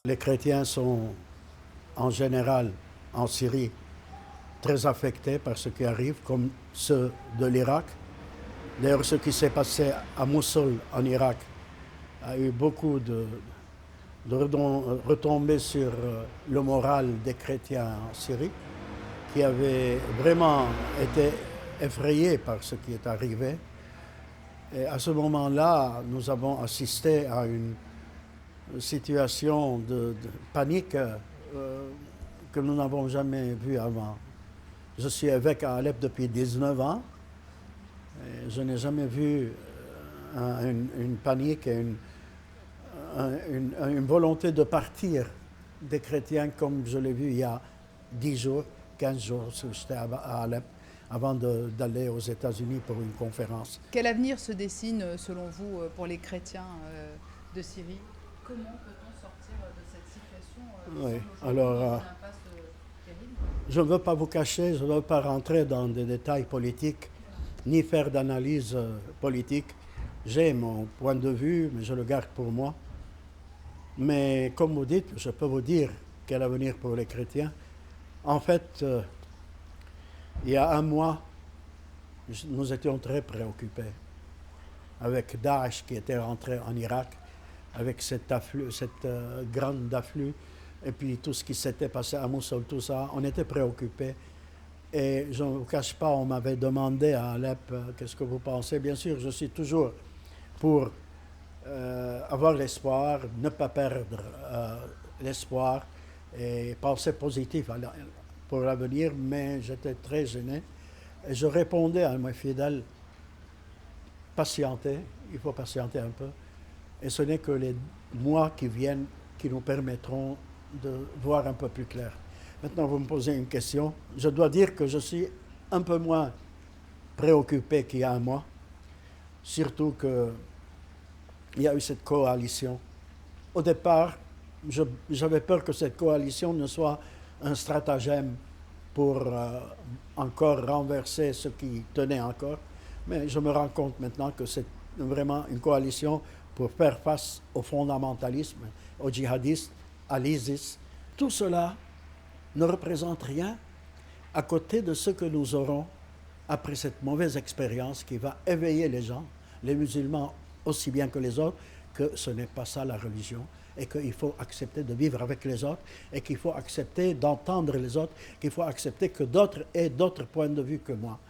Les chrétiens sont en général en Syrie très affectés par ce qui arrive, comme ceux de l'Irak. D'ailleurs, ce qui s'est passé à Mossoul, en Irak, a eu beaucoup de retombées sur le moral des chrétiens en Syrie, qui avaient vraiment été effrayés par ce qui est arrivé. Et à ce moment-là, nous avons assisté à une situation de panique que nous n'avons jamais vue avant. Je suis évêque à Alep depuis 19 ans. Et je n'ai jamais vu une panique et une volonté de partir des chrétiens comme je l'ai vu il y a 10 jours, 15 jours, j'étais à Alep, avant d'aller aux États-Unis pour une conférence. Quel avenir se dessine, selon vous, pour les chrétiens de Syrie? Comment peut-on sortir de cette situation Oui, alors, alors, impasse terrible? je ne veux pas vous cacher, je ne veux pas rentrer dans des détails politiques, ni faire d'analyse politique. J'ai mon point de vue, mais je le garde pour moi. Mais comme vous dites, je peux vous dire quel avenir pour les chrétiens. En fait, il y a un mois, nous étions très préoccupés avec Daesh qui était rentré en Irak, avec cette grande afflux, et puis tout ce qui s'était passé à Mossoul, tout ça, on était préoccupés. Et je ne vous cache pas, on m'avait demandé à Alep, qu'est-ce que vous pensez? Bien sûr, je suis toujours pour avoir l'espoir, ne pas perdre l'espoir et penser positif pour l'avenir, mais j'étais très gêné. Et je répondais à mes fidèles, patientez, il faut patienter un peu. Et ce n'est que les mois qui viennent qui nous permettront de voir un peu plus clair. Maintenant, vous me posez une question. Je dois dire que je suis un peu moins préoccupé qu'il y a un mois, surtout qu'il y a eu cette coalition. Au départ, j'avais peur que cette coalition ne soit un stratagème pour encore renverser ce qui tenait encore. Mais je me rends compte maintenant que c'est vraiment une coalition pour faire face au fondamentalisme, aux djihadistes, à l'ISIS. Tout cela ne représente rien à côté de ce que nous aurons après cette mauvaise expérience qui va éveiller les gens, les musulmans aussi bien que les autres, que ce n'est pas ça la religion et qu'il faut accepter de vivre avec les autres et qu'il faut accepter d'entendre les autres, qu'il faut accepter que d'autres aient d'autres points de vue que moi.